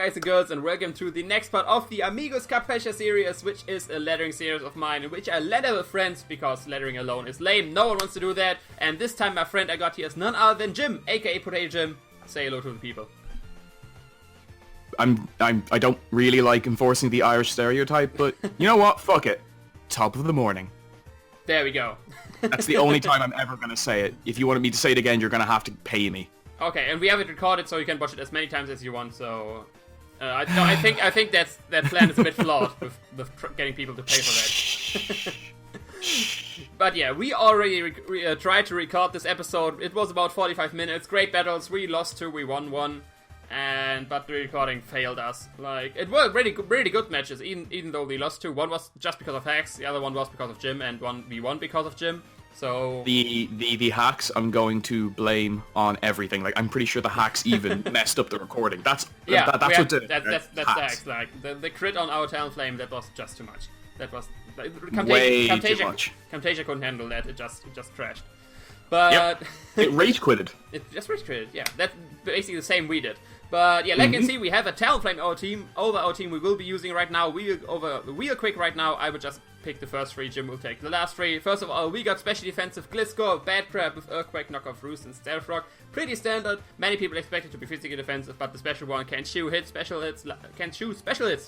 guys and girls, and welcome to the next part of the Amigos Capeza series, which is a lettering series of mine in which I letter with friends because lettering alone is lame. No one wants to do that. And this time my friend I got here is none other than Jim, aka Potato Jim. Say hello to the people. I don't really like enforcing the Irish stereotype, but you know what? Fuck it. Top of the morning. There we go. That's the only time I'm ever gonna say it. If you wanted me to say it again, you're gonna have to pay me. Okay, and we have it recorded, so you can watch it as many times as you want. So, I think that plan is a bit flawed with getting people to pay for that. But yeah, we already tried to record this episode. It was about 45 minutes. Great battles. We lost 2, we won 1, but the recording failed us. Like, it were really good matches, even though we lost 2. One was just because of hacks, the other one was because of Jim, and one we won because of Jim. So the hacks I'm going to blame on everything. Like, I'm pretty sure the hacks even messed up the recording. That's the hacks. Like the crit on our Talonflame, that was just too much. That was way too much. Camtasia couldn't handle that. It just crashed. But yep. It rage quitted. It just rage quitted. Yeah, that's basically the same we did. But yeah, like you can see, we have a Talonflame over our team. We will be using right now. Real quick right now. I would just pick the first 3. Jim will take the last 3. First of all, we got special defensive Gliscor, Bad Crab with Earthquake, Knockoff Roost, and Stealth Rock. Pretty standard. Many people expect it to be physically defensive, but the special one can shoot special hits.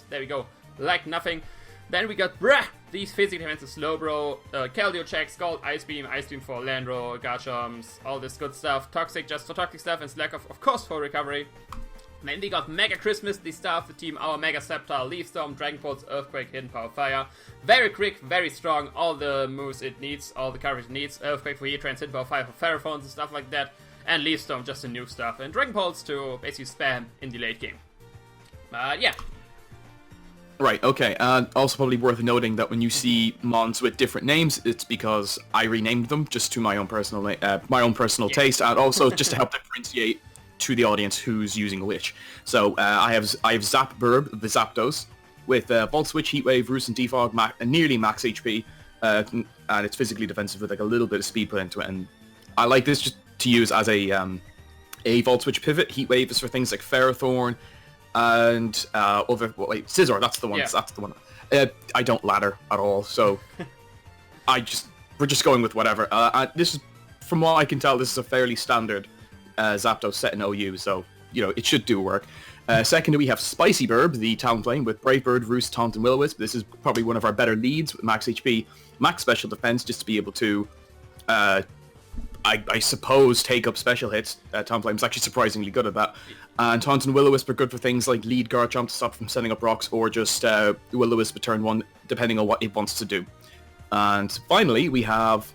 There we go. Like nothing. Then we got these physically defensive Slowbro, Keldeo Check, Scald, Ice Beam for Landro, Garchoms, all this good stuff. Toxic just for toxic stuff, and Slack of course for recovery. Then we got Mega Christmas, the star of the team, our Mega Sceptile, Leaf Storm, Dragon Pulse, Earthquake, Hidden Power, Fire. Very quick, very strong, all the moves it needs, all the coverage it needs. Earthquake for Heatran, Hidden Power, Fire for Ferrophones and stuff like that. And Leaf Storm just to nuke stuff. And Dragon Pulse to basically spam in the late game. Yeah. Right, okay, and also probably worth noting that when you see mons with different names, it's because I renamed them just to my own personal taste, and also just to help differentiate to the audience who's using which. So I have Zap Birb, the Zapdos, with Volt Switch, Heat Wave, Roost, and Defog, nearly max HP, and it's physically defensive with like a little bit of speed put into it. And I like this just to use as a Volt Switch pivot. Heat Wave is for things like Ferrothorn and Scizor. That's the one. Yeah. That's the one. I don't ladder at all, so we're just going with whatever. This is, from what I can tell, this is a fairly standard Zapdos set in OU, so, you know, it should do work. Secondly, we have Spicy Birb, the Talonflame, with Brave Bird, Roost, Taunt, and Will-O-Wisp. This is probably one of our better leads with max HP, max special defense, just to be able to, I suppose, take up special hits. Talonflame's actually surprisingly good at that. And Taunt and Will-O-Wisp are good for things like lead Garchomp to stop from setting up rocks, or just Will-O-Wisp at turn 1, depending on what it wants to do. And finally, we have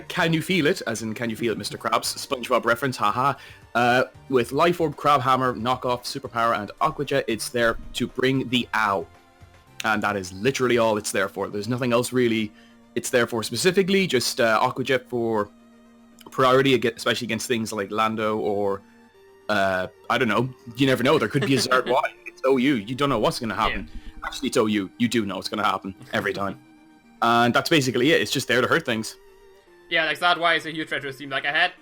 Can You Feel It, as in Can You Feel It, Mr. Krabs, SpongeBob reference, haha. With Life Orb, Crab Hammer, Knockoff, Superpower, and Aqua Jet, it's there to bring the OW. And that is literally all it's there for. There's nothing else really it's there for specifically, just Aqua Jet for priority, especially against things like Lando or, I don't know, you never know, there could be a Zard Y. It's OU, you don't know what's going to happen. Yeah. Actually, it's OU, you do know what's going to happen every time. And that's basically it, it's just there to hurt things. Yeah, like Zard Y is a huge threat to his team. Like, I had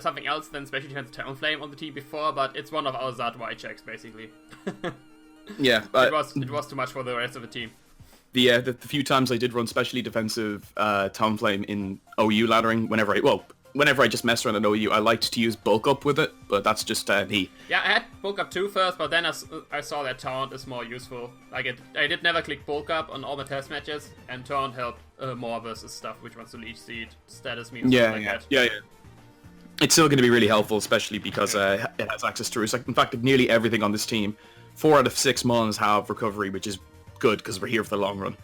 something else than Special Defense Talonflame on the team before, but it's one of our Zard Y checks, basically. Yeah. It was too much for the rest of the team. The few times I did run Specially Defensive Talonflame in OU laddering, whenever I just messed around in OU, I liked to use Bulk Up with it, but that's just me. Yeah, I had Bulk Up 2 first, but then I saw that Taunt is more useful. Like, I did never click Bulk Up on all my test matches, and Taunt helped more versus stuff, which wants to Leech Seed, status means that. Yeah. It's still going to be really helpful, especially because it has access to Roost. In fact, nearly everything on this team, 4 out of 6 mons have recovery, which is good, because we're here for the long run.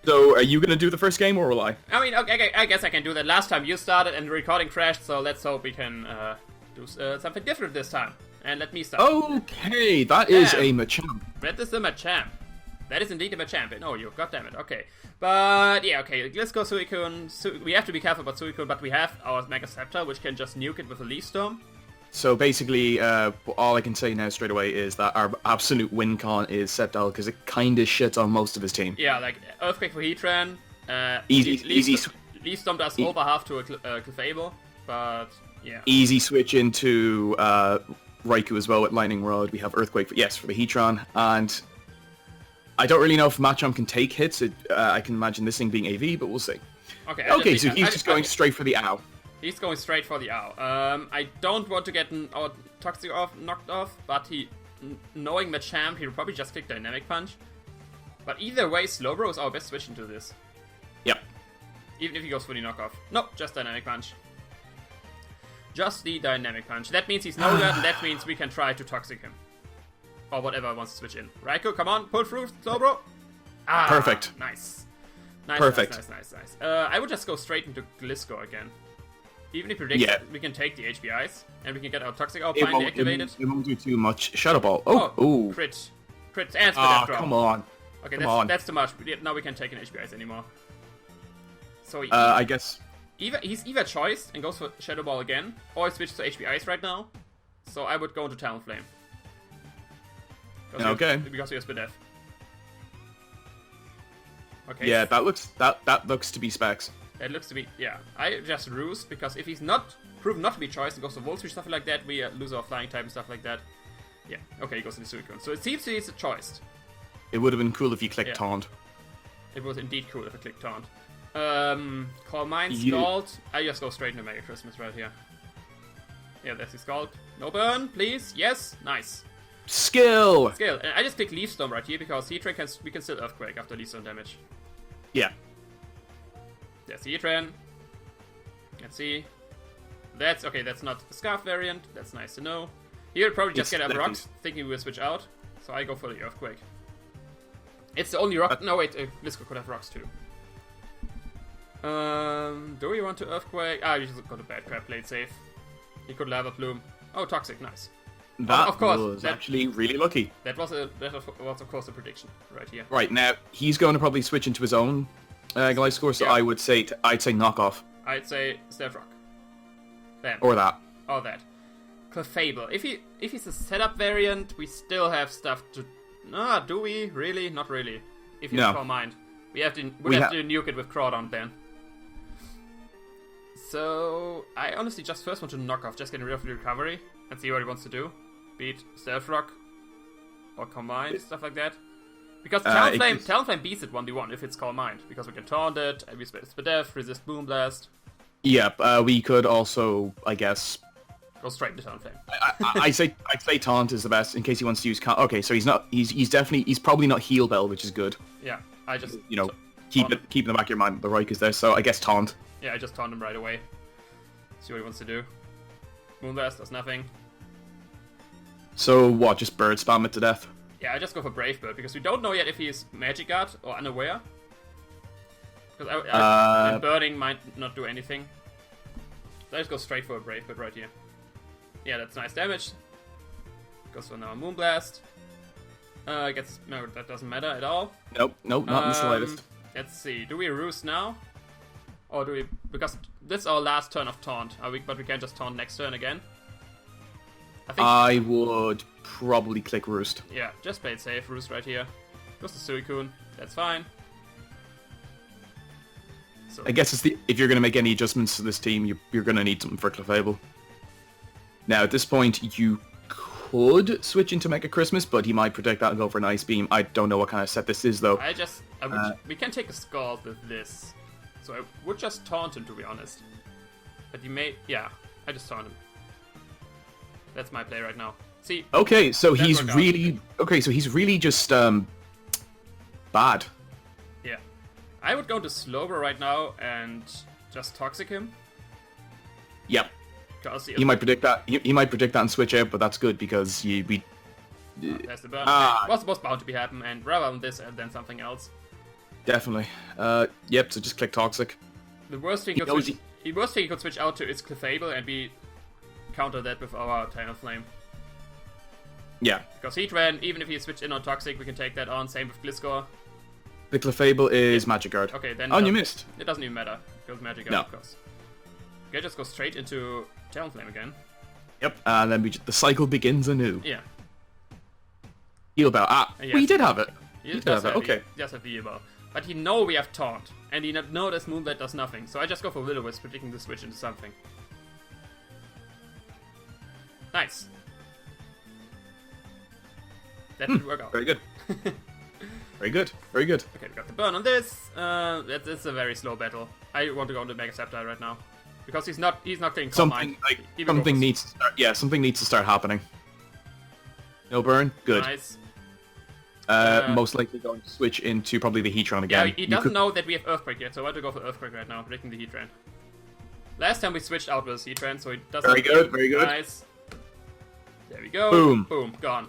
So, are you going to do the first game, or will I? I mean, okay, I guess I can do that. Last time you started and the recording crashed, so let's hope we can do something different this time. And let me start. Okay, that is a Machamp. That is a Machamp. That is indeed a Machamp. No, you, goddammit, okay. But, yeah, okay, let's go Suicune. We have to be careful about Suicune, but we have our Mega Sceptile, which can just nuke it with a Leaf Storm. So basically, all I can say now straight away is that our absolute win con is Sceptile, because it kind of shits on most of his team. Yeah, like Earthquake for Heatran. Easy. Leaf Storm does over half to a Clefable, but yeah. Easy switch into Raikou as well with Lightning Rod. We have Earthquake, for the Heatran. And I don't really know if Machamp can take hits. I can imagine this thing being AV, but we'll see. Okay, so he's just going straight for the OW. He's going straight for the OW. I don't want to get our Toxic knocked off, but knowing Machamp, he'll probably just click Dynamic Punch. But either way, Slowbro is our best switch into this. Yep. Even if he goes for the knockoff. Nope, just Dynamic Punch. Just the Dynamic Punch. That means he's no good, and that means we can try to Toxic him. Or whatever wants to switch in. Raikou, come on, pull through, Slowbro. Perfect. Nice. Perfect. Nice. I would just go straight into Gliscor again. Even if he predicts we can take the HBIs, and we can get our Toxic out finally activated. It won't do too much. Shadow Ball. Oh. Crit, and Split drop. Come on. Okay, that's too much. Now we can't take an HBIs anymore. So I guess he's either choiced and goes for Shadow Ball again, or he switches to HBIs right now. So I would go into Talonflame. Because he has Split F. Okay. Yeah, that looks to be specs. That looks to be, I just roost, because if he's not proven not to be choiced and goes to Volt Switch, stuff like that, we lose our Flying type and stuff like that. Yeah, okay, he goes into Suicune. So it seems he's choiced. It would have been cool if you clicked Taunt. It was indeed cool if I clicked Taunt. Call Mine, Scald. I just go straight into Mega Christmas right here. Yeah, that's his Scald. No burn, please. Yes, nice. Skill! And I just click Leaf Storm right here, because Heatran we can still Earthquake after Leaf Storm damage. Yeah. There's Heatran. Let's see. That's not the Scarf variant. That's nice to know. He'll probably just get up rocks, thinking we'll switch out. So I go for the Earthquake. It's the only rock. No, wait, Gliscor could have rocks too. Do we want to Earthquake? You just got a bad Crab Blade safe. He could Lava Plume. Oh, Toxic, nice. That was actually really lucky. That was of course a prediction right here. Right, now he's going to probably switch into his own Gliscor, so I would say I'd say knockoff. I'd say Stealth Rock. Bam. Or that. Or that. Clefable. If he's a setup variant, we still have stuff to. Do we really? Not really. If you Call Mind, we have to nuke it with Crawdon then. So I honestly just first want to knock off, just getting rid of the recovery and see what he wants to do. Beat Stealth Rock or Combine, stuff like that. Because Talonflame beats it 1v1 if it's Call Mind, because we can taunt it, and we Split Def, resist Boom Blast. Yep, we could also, I guess, go straight into Talonflame. I'd say taunt is the best in case he wants to use. Okay, so he's probably not Heal Bell, which is good. Yeah, I just keep in the back of your mind that the Raikou's there. So I guess taunt. Yeah, I just taunt him right away. See what he wants to do. Moonblast does nothing. So what? Just bird spam it to death. Yeah, I just go for Brave Bird because we don't know yet if he is Magic Guard or unaware. Because and burning might not do anything. So I just go straight for a Brave Bird right here. Yeah, that's nice damage. Goes for now a Moonblast. No, that doesn't matter at all. Nope, not in the slightest. Let's see. Do we roost now? Or do we... Because this is our last turn of taunt. But we can just taunt next turn again. I would probably click Roost. Yeah, just play it safe. Roost right here. Goes to Suicune. That's fine. So, I guess if you're going to make any adjustments to this team, you're going to need something for Clefable. Now, at this point, you could switch into Mega Christmas, but he might protect that and go for an Ice Beam. I don't know what kind of set this is, though. We can take a Scald with this. So I would just taunt him, to be honest. But he may... Yeah, I just taunt him. That's my play right now. See. Okay, so he's really... Okay, so he's really just, bad. Yeah. I would go to Slowbro right now and just Toxic him. Yep. He might predict that. He might predict that and switch out, but that's good because that's the burn. Was bound to be happen, and rather than this and then something else. Definitely. Yep. So just click Toxic. The worst thing he could switch out to is Clefable, and we counter that with our Talonflame. Yeah. Because Heatran, even if he switched in on Toxic, we can take that on. Same with Gliscor. The Clefable is Magic Guard. Okay, then. Oh, you missed. It doesn't even matter. Because Magic Guard, of course. Okay, just go straight into Talonflame again. Yep, and then the cycle begins anew. Yeah. Heal Bell. Yes. We did have it. He does have it. Okay. He does have the Heal Bell. But he know we have Taunt, and he know this Moonblade does nothing. So I just go for Will-O-Wisp, predicting the switch into something. Nice. that did work out. Very good. Very good. Very good. Okay, we got the burn on this. It's a very slow battle. I want to go into Mega Sceptile right now. Because he's not clean Calm Mind. Something needs to start. Yeah, something needs to start happening. No burn. Good. Nice. Most likely going to switch into probably the Heatran again. Yeah, he doesn't know that we have Earthquake yet, so I want to go for Earthquake right now, predicting the Heatran. Last time we switched out with Heatran, so he doesn't... Very good, very good. Nice. There we go. Boom. Boom, gone.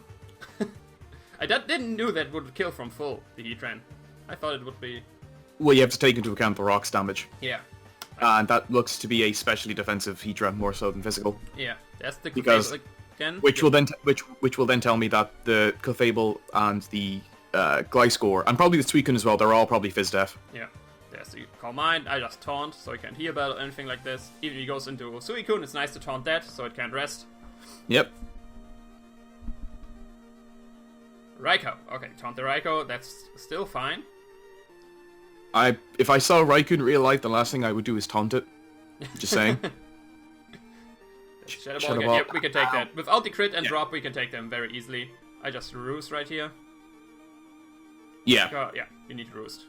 I didn't know that would kill from full, the Heatran. I thought it would be... Well, you have to take into account the rocks damage. Yeah. And that looks to be a specially defensive Heatran more so than physical. Yeah, that's the because again. Which will then tell me that the Clefable and the Gliscor and probably the Suicune as well, they're all probably Fizz Def. Yeah. There's the Calm Mind. I just taunt, so he can't heal battle or anything like this. Even if he goes into Suicune, it's nice to taunt that, so it can't rest. Yep. Raikou. Okay, taunt the Raikou. That's still fine. If I saw Raikou in real life, the last thing I would do is taunt it. Just saying. Shadow Ball again. Yep, we can take that. Without the crit and drop, we can take them very easily. I just roost right here. Yeah. Yeah, you need to roost.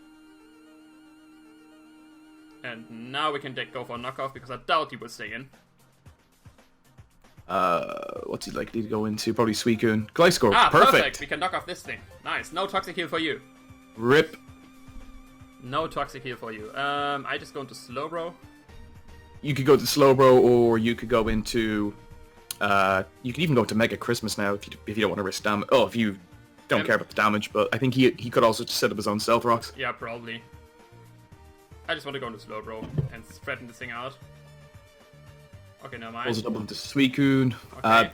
And now we can go for a knockoff because I doubt he will stay in. What's he likely to go into? Probably Suicune. Gliscor. Ah, perfect. We can knock off this thing. Nice. No toxic heal for you. Rip. No toxic heal for you. I just go into Slowbro. You could go to Slowbro, or you could go into... you could even go to Mega Christmas now if you don't want to risk damage. Oh, if you don't care about the damage, but I think he could also just set up his own Stealth Rocks. Yeah, probably. I just want to go into Slowbro and threaten this thing out. Okay, never mind. Also double into Suicune. Okay.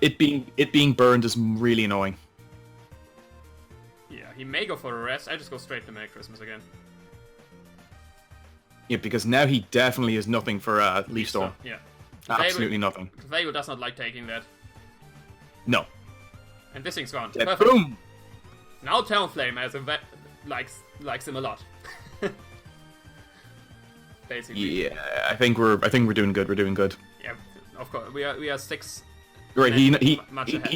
It being burned is really annoying. Yeah, he may go for a rest. I just go straight to Merry Christmas again. Yeah, because now he definitely is nothing for Leaf Storm. Yeah. Absolutely nothing. Clefable does not like taking that. No. And this thing's gone. Dead. Perfect. Boom! Now Talonflame as likes him a lot. Basically. Yeah, I think we're doing good. We're doing good. Yeah, of course. We are 6. Right, much ahead.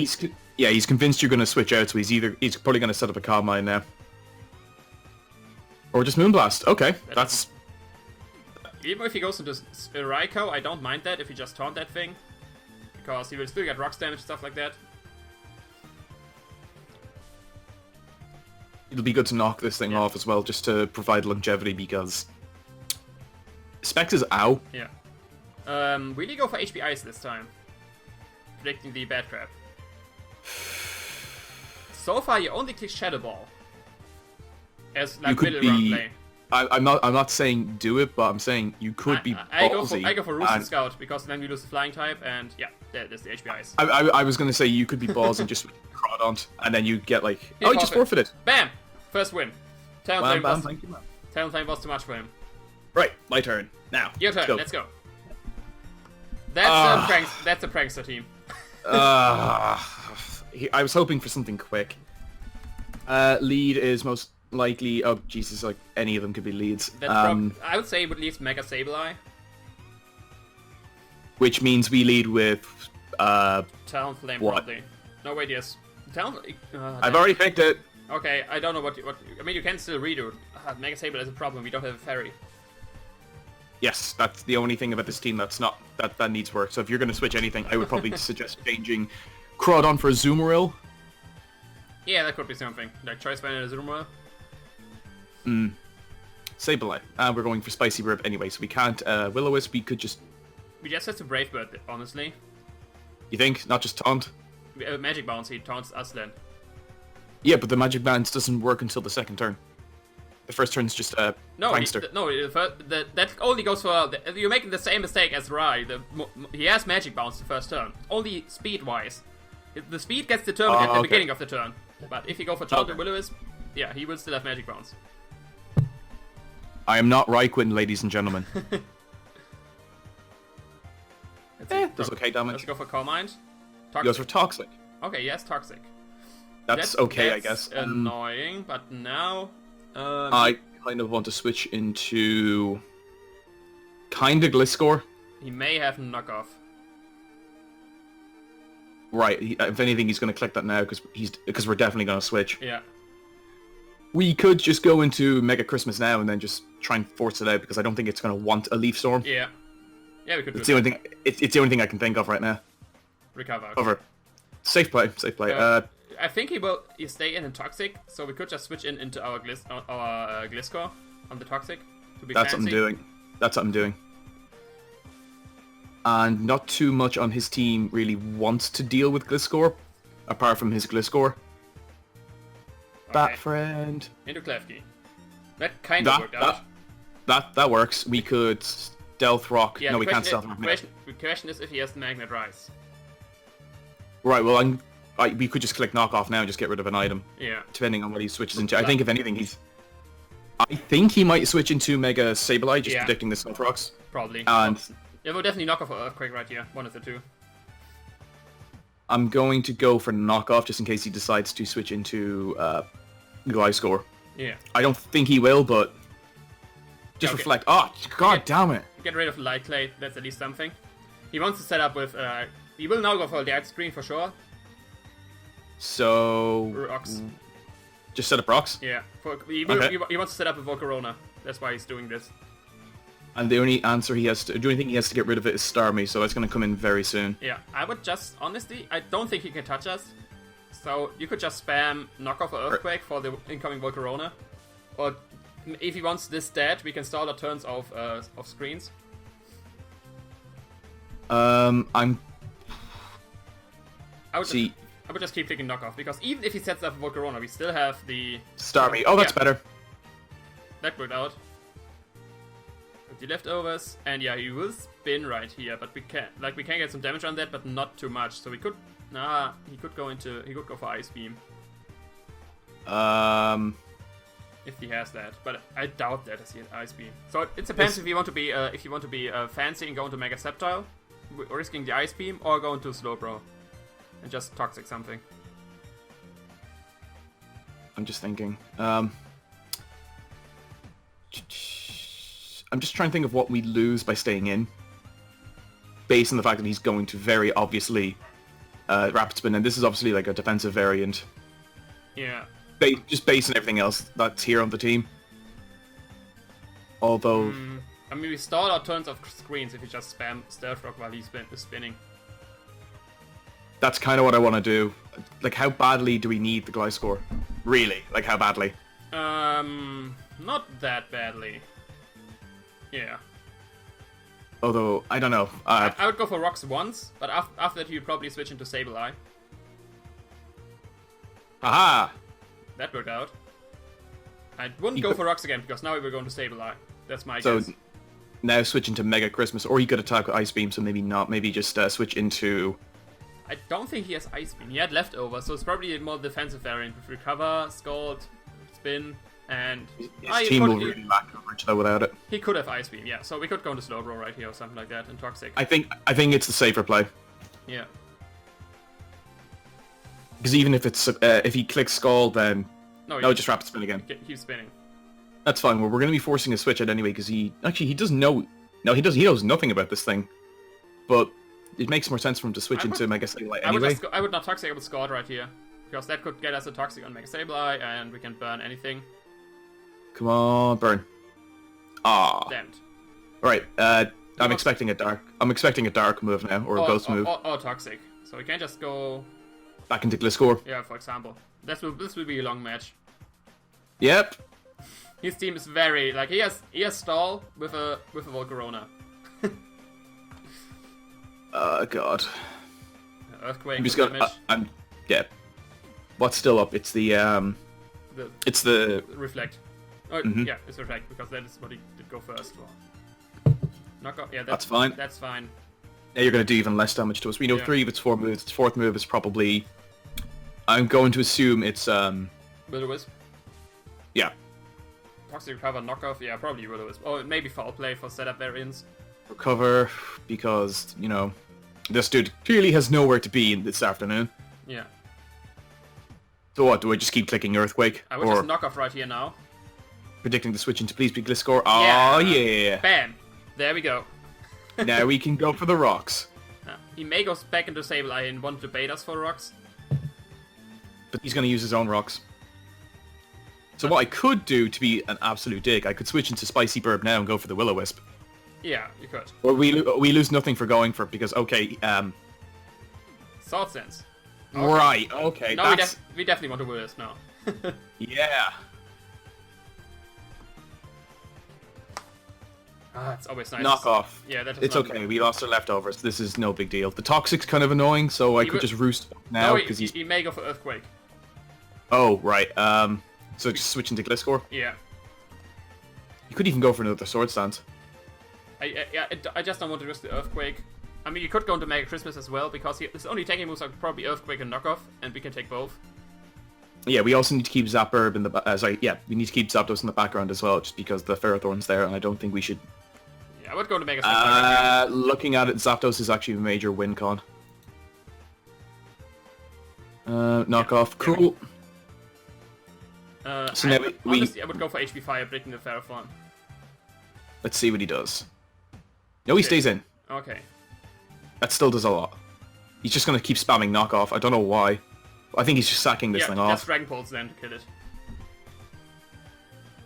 he's convinced you're going to switch out, so he's probably going to set up a Calm Mind now. Or just Moonblast. Okay, that's... Even if he goes into Raikou, I don't mind that if he just taunt that thing. Because he will still get rocks damage and stuff like that. It'll be good to knock this thing off as well, just to provide longevity, because... Specs is ow. Yeah. Really go for HP Ice this time. Predicting the bad crap. So far, you only click Shadow Ball. As like middle round play. I'm not saying do it, but I'm saying you could be ballsy. I go for Rooster Scout, because then we lose the Flying type, and yeah, there's the HP Ice. I was gonna say you could be ballsy and just Crawdont, and then you get like... Oh, you just forfeited. Bam! First win. Talonflame thank you, man. Talonflame was too much for him. Right, my turn. Now. Your turn, let's go. That's a prankster team. I was hoping for something quick. Lead is most likely... Oh, Jesus, like, any of them could be leads. I would say at least Mega Sableye. Which means we lead with... Talonflame, probably. No, wait, yes. Talonflame... I've already picked it. Okay, I don't know what... I mean, you can still redo it. Mega Sableye is a problem, we don't have a fairy. Yes, that's the only thing about this team that's not... That needs work. So if you're going to switch anything, I would probably suggest changing Crawdon for Azumarill. Yeah, that could be something. Like Choice Band and Azumarill. Sableye. We're going for Spicy Birb anyway, so we can't... Will-O-Wisp, we could just... We just have to Brave Bird, honestly. You think? Not just Taunt? Magic Bounce, he taunts us then. Yeah, but the Magic Bounce doesn't work until the second turn. The first turn's just a prankster. That only goes for... You're making the same mistake as Rai. He has Magic Bounce the first turn. Only speed-wise. The speed gets determined at the beginning of the turn. But if you go for Taunt and Will-O-Wisp, yeah, he will still have Magic Bounce. I am not Raikou, ladies and gentlemen. That's okay damage. Let's go for Calm Mind. He goes for Toxic. Okay, yes, Toxic. That's okay, I guess. Annoying, but now... I kind of want to switch into... Kinda Gliscor. He may have knockoff. Right. If anything, he's going to click that now because we're definitely going to switch. Yeah. We could just go into Mega Christmas now and then just try and force it out because I don't think it's going to want a Leaf Storm. Yeah. Yeah, we could It's do the only thing. It's the only thing I can think of right now. Recover. Okay. Over. Safe play. Safe play. I think he will stay in Toxic, so we could just switch into our Gliscor on the Toxic to be That's fancy. what I'm doing. That's what I'm doing. And not too much on his team really wants to deal with Gliscor, apart from his Gliscor. Bat friend. Into Klefki. That kind of worked out. That works. We could Stealth Rock. Yeah, No, we can't Stealth Rock. The question is if he has the Magnet Rise. Right, well, we could just click Knock Off now and just get rid of an item. Yeah. Depending on what he switches into. I think, if anything, I think he might switch into Mega Sableye, just predicting the Stealth Rocks. Probably. And yeah, we'll definitely knock off Earthquake right here. One of the two. I'm going to go for Knock Off just in case he decides to switch into Gliscor. Yeah. I don't think he will, but just reflect. Oh, god damn it. Get rid of Light Clay, that's at least something. He wants to set up with, he will now go for the screen for sure. So... Rocks. Just set up rocks? Yeah. He wants to set up a Volcarona. That's why he's doing this. And the only answer he has to... The only thing he has to get rid of it is Starmie, so that's going to come in very soon. Yeah, I would just, honestly, I don't think he can touch us. So you could just spam Knock Off or Earthquake for the incoming Volcarona. Or if he wants this dead, we can stall our turns of screens. I would just keep clicking Knock Off, because even if he sets up a Volcarona, we still have the... Starmie. Oh, that's better. That worked out. With the leftovers, and yeah, he will spin right here, but we can get some damage on that, but not too much. So we could... Nah, he could go for Ice Beam. If he has that, but I doubt that as he has Ice Beam. So it depends if you want to be fancy and go into Mega Sceptile, risking the Ice Beam, or go into Slowbro and just Toxic something. I'm just thinking. I'm just trying to think of what we lose by staying in, based on the fact that he's going to very obviously Rapid Spin, and this is obviously like a defensive variant. Yeah. Just based on everything else that's here on the team. Although... I mean, we stall our turns of screens if you just spam Stealth Rock while he's spinning. That's kind of what I want to do. Like, how badly do we need the Gliscor? Really? Like, how badly? Not that badly. Yeah. Although, I don't know. I would go for Rocks once, but after that you'd probably switch into Sableye. Aha! That worked out. I wouldn't go for Rocks again, because now we're going to Sableye. That's my guess. So, now switch into Mega Christmas, or he could attack with Ice Beam, so maybe not. Maybe just switch into... I don't think he has Ice Beam. He had Leftover, so it's probably a more defensive variant with Recover, Scald, Spin, and... His team will really lack coverage, though, without it. He could have Ice Beam, yeah. So we could go into Slowbro right here or something like that, and Toxic. I think it's the safer play. Yeah. Because even if it's if he clicks Scald, then... No, just Rapid Spin again. Keep spinning. That's fine. Well, we're going to be forcing a switch out anyway, because he doesn't know... No, he knows nothing about this thing. But it makes more sense for him to switch into Mega Sableye anyway. I would not Toxic, I would Scald right here. Because that could get us a Toxic on Mega Sableye, and we can burn anything. Come on, burn. Ah. Damned. Alright, I'm expecting a dark move now, or a ghost move. Or Toxic. So we can't just go... Back into Gliscor. Yeah, for example. This will be a long match. Yep. His team is very... Like, he has stall with a Volcarona. God. Earthquake. I'm just gonna... yeah. What's still up? It's the... It's the... Reflect. Oh, yeah, it's Reflect, because that is what he did go first for. Knock off. Yeah, that's fine. That's fine. Now you're going to do even less damage to us. We know 3 of its 4 moves. Its 4th move is probably... I'm going to assume it's... Will-O-Wisp? Yeah. Toxic Recover, Knockoff? Yeah, probably Will-O-Wisp. Or maybe Foul Play for setup variants. Recover, because, you know, this dude clearly has nowhere to be this afternoon. Yeah. So what, do I just keep clicking Earthquake? I would just knock off right here now. Predicting the switch into Please Be Gliscor. Oh, yeah. Bam! There we go. Now we can go for the rocks. he may go back into Sableye and want to bait us for rocks. But he's going to use his own rocks. So what I could do to be an absolute dick, I could switch into Spicy Birb now and go for the Will-O-Wisp. Yeah, you could. Or we lose nothing for going for it because, okay, Salt Sense. Okay. Right, okay. No, we definitely want to Will-O-Wisp now. Yeah. It's always nice. Knock off. Yeah, that is it's okay. We lost our leftovers. This is no big deal. The Toxic's kind of annoying, so I could just roost now because he may go for Earthquake. Oh, right. So just switching to Gliscor? Yeah. You could even go for another Sword Stance. I just don't want to risk the Earthquake. I mean, you could go into Mega Christmas as well, because his only attacking moves are probably Earthquake and Knockoff, and we can take both. Yeah, we also need to keep Zapburb in the we need to keep Zapdos in the background as well, just because the Ferrothorn's there, and I don't think we should... Yeah, I would go to Mega Christmas. Looking at it, Zapdos is actually a major win con. Knockoff, cool. So now honestly, I would go for HP Fire, breaking the Ferrothorn. Let's see what he does. No, he stays in. Okay. That still does a lot. He's just gonna keep spamming Knockoff. I don't know why. I think he's just sacking this thing off. Yeah, just Dragon Pulse then to kill it.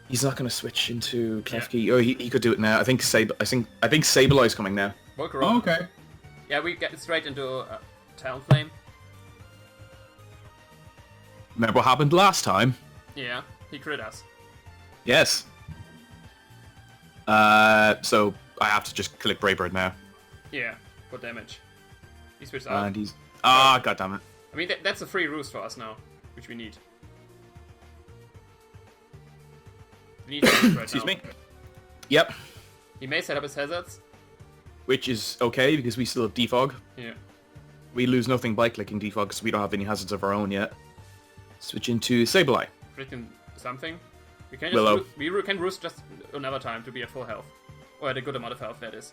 He's not gonna switch into Klefki. Oh, he could do it now. I think Sableye's coming now. Oh, okay. Yeah, we get straight into Talonflame. Remember what happened last time? Yeah, he crit us. Yes. So I have to just click Brave Bird now. Yeah, for damage. He switched out. And he's... Ah, goddammit. I mean, that's a free roost for us now, which we need. We need to right Excuse now. me. Yep. He may set up his hazards. Which is okay, because we still have Defog. Yeah. We lose nothing by clicking Defog, because we don't have any hazards of our own yet. Switch into Sableye. Freaking something. We can Willow. just we can roost just another time to be at full health. Or at a good amount of health, that is.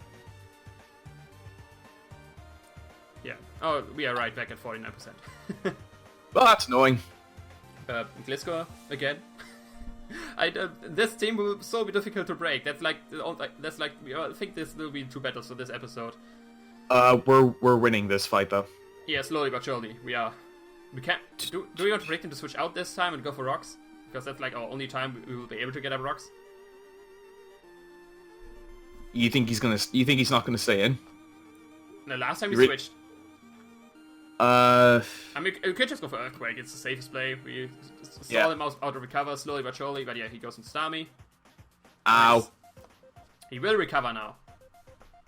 Yeah. Oh, we are right back at 49%. Well, that's annoying. Gliscor again. This team will so be difficult to break. I think this will be 2 battles for this episode. We're winning this fight though. Yeah, slowly but surely we are. We can't. Do we want to break them to switch out this time and go for rocks? Because that's like our only time we will be able to get up rocks. You think he's not gonna stay in? The last time we switched. I mean, we could just go for Earthquake. It's the safest play. We saw him out of recover slowly but surely. But yeah, he goes in Starmie. Ow. Nice. He will recover now.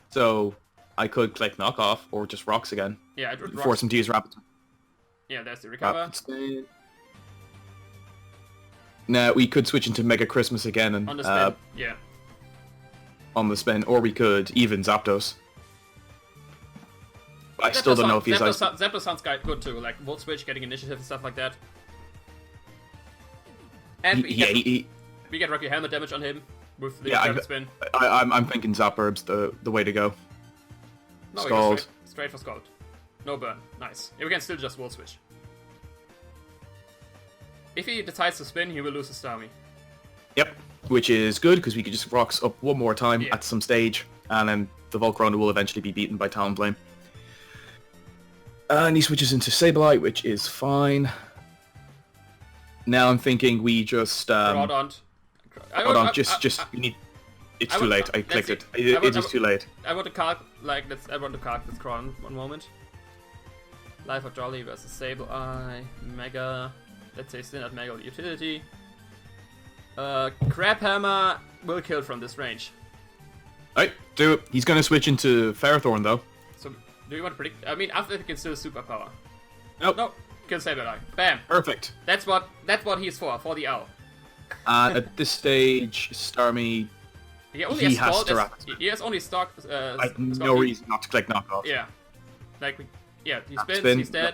So I could click Knockoff or just Rocks again. Yeah, I'd rocks. Force him to use Rapid. Yeah, there's the recover. Now we could switch into Mega Christmas again and On the spin, yeah. On the spin, or we could even Zapdos. I still don't know if he's Zapdos sounds good too, like Volt Switch, getting initiative and stuff like that. And we get Rocky Helmet damage on him with the Rapid Spin. I'm thinking Zapburb's the way to go. No, Scald. Straight for Scald. No burn. Nice. Yeah, we can still just Volt Switch. If he decides to spin, he will lose his Starmie. Yep, which is good because we could just Rocks up one more time at some stage, and then the Volcarona will eventually be beaten by Talonflame. And he switches into Sableye, which is fine. Now I'm thinking we just Hold on. we need. It's too late. I clicked it. It is too late. I want to calc this Cron 1 moment. Life of Jolly versus Sableye, Mega. Let's say still not Mega utility. Crab Hammer will kill from this range. Alright, do it. He's gonna switch into Ferrothorn though. So, do you want to predict? I mean, after he can still superpower. Nope. No, kill Sableye. Bam. Perfect. That's what he's for the owl. At this stage, Starmie. He has only stock. I have no reason not to click Knockoff. Yeah. He spins, he's dead.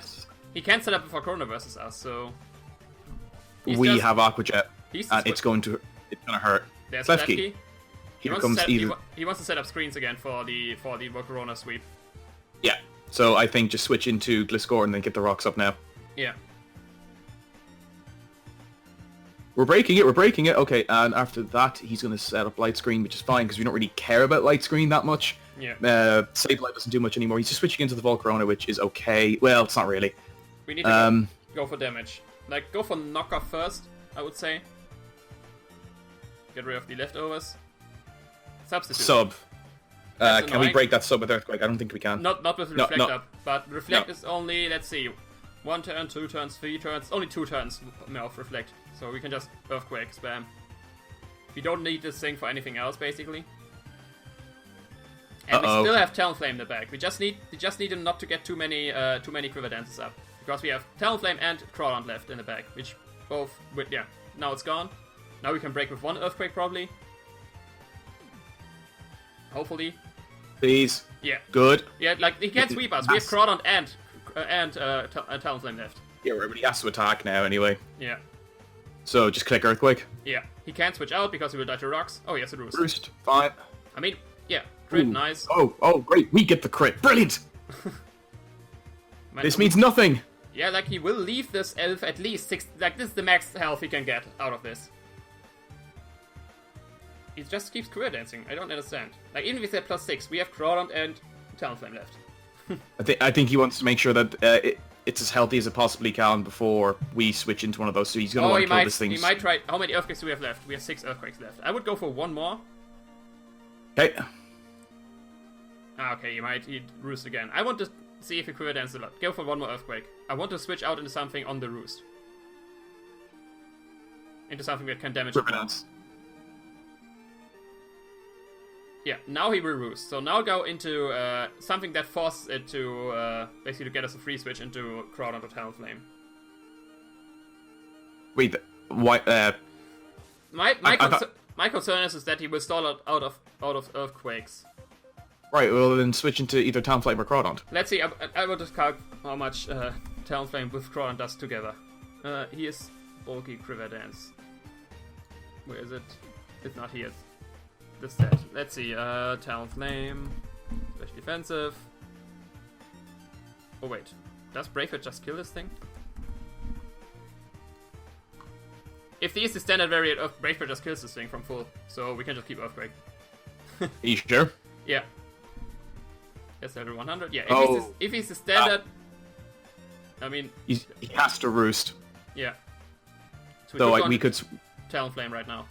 He can't set up before Corona versus us, so... We have Aqua Jet, and it's gonna hurt. There's Klefki. He wants to set up screens again for the Corona sweep. Yeah, so I think just switch into Gliscor and then get the rocks up now. Yeah. We're breaking it. Okay, and after that, he's going to set up Light Screen, which is fine, because we don't really care about Light Screen that much. Yeah. Sableye doesn't do much anymore. He's just switching into the Volcarona, which is okay. Well, it's not really. We need to go for damage. Like, go for knockoff first, I would say. Get rid of the leftovers. Substitute. Sub. Can we annoying. break that sub with Earthquake? I don't think we can. Not with Reflect no. up, but Reflect is only, let's see, 1 turn, 2 turns, 3 turns, only 2 turns of Reflect. So we can just Earthquake spam. We don't need this thing for anything else, basically. And we still have Talonflame in the back. We just need him not to get too many Quiver Dances up. Because we have Talonflame and Crawdaunt left in the back, which both, yeah, now it's gone. Now we can break with 1 Earthquake, probably. Hopefully. Please. Yeah. Good. Yeah, like, he can't sweep us. We have Crawdaunt and Talonflame left. Yeah, everybody has to attack now anyway. Yeah. So just click Earthquake. Yeah. He can't switch out because he will die to rocks. Oh, yes, it Roost. Roost. Fine. I mean, yeah. Crit, Ooh. nice. Oh, great. We get the crit. Brilliant. This means nothing. Yeah, like, he will leave this elf at least 6... Like, this is the max health he can get out of this. He just keeps career dancing. I don't understand. Like, even if he's at +6, we have Crawdaunt and Talonflame left. I think he wants to make sure that it's as healthy as it possibly can before we switch into one of those. So he's going to want to kill this thing. He might try... How many Earthquakes do we have left? We have 6 Earthquakes left. I would go for 1 more. Okay. Okay, he'd Roost again. I want to see if he career dances a lot. Go for 1 more Earthquake. I want to switch out into something on the Roost. Into something that can damage it more. Yeah, now he will Roost. So now go into something that forces it to basically to get us a free switch into Crawdaunt or Talonflame. Wait, why? My concern is that he will stall out of Earthquakes. Right, well then switch into either Talonflame or Crawdaunt. Let's see, I will just calc how much Talonflame with Crawdaunt does together. Here's Bulky Quiver Dance. Where is it? It's not here. The stat. Let's see, Talonflame, special defensive. Oh wait, does Braveheart just kill this thing? If he is the standard variant of Braveheart just kills this thing from full, so we can just keep Earthquake. Are you sure? Yeah. That's level 100. Yeah, if he's the standard... I mean... He has to Roost. Yeah. So Though we could... Talonflame right now.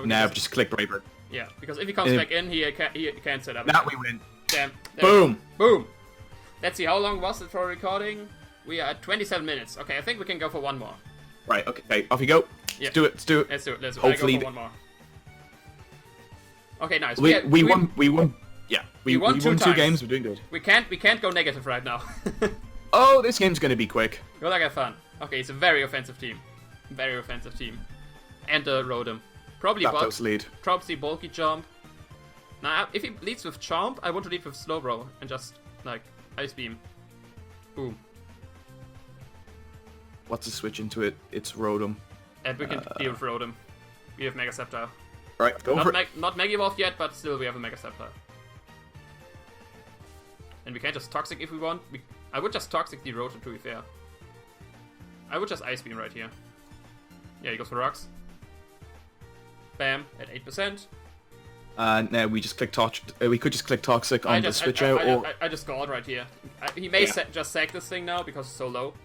Now just click Braveheart. Yeah, because if he comes back in, he can't set up. Now we win. Damn. Boom. Boom. Let's see, how long was it for recording? We are at 27 minutes. Okay, I think we can go for 1 more. Right, okay, off you go. Yeah. Let's do it. Let's do it. Hopefully I go for 1 more. Okay, nice. We won. Yeah, we won 2 games. We're doing good. We can't go negative right now. Oh, this game's gonna be quick. Good luck, have fun. Okay, it's a very offensive team. Very offensive team. And Rotom. Probably bulky Chomp. Now, if he leads with Chomp, I want to lead with Slowbro and just, like, Ice Beam. Boom. What's the switch into it? It's Rotom. And we can deal with Rotom. We have Mega Sceptile. Right, go for it. Not Mega Evolved yet, but still we have a Mega Sceptile. And we can just Toxic if we want. I would just Toxic the Rotom, to be fair. I would just Ice Beam right here. Yeah, he goes for Rocks. Bam, at 8%. Now we just click we could just click Toxic on the switch out, or... I just got right here. He may just sack this thing now because it's so low.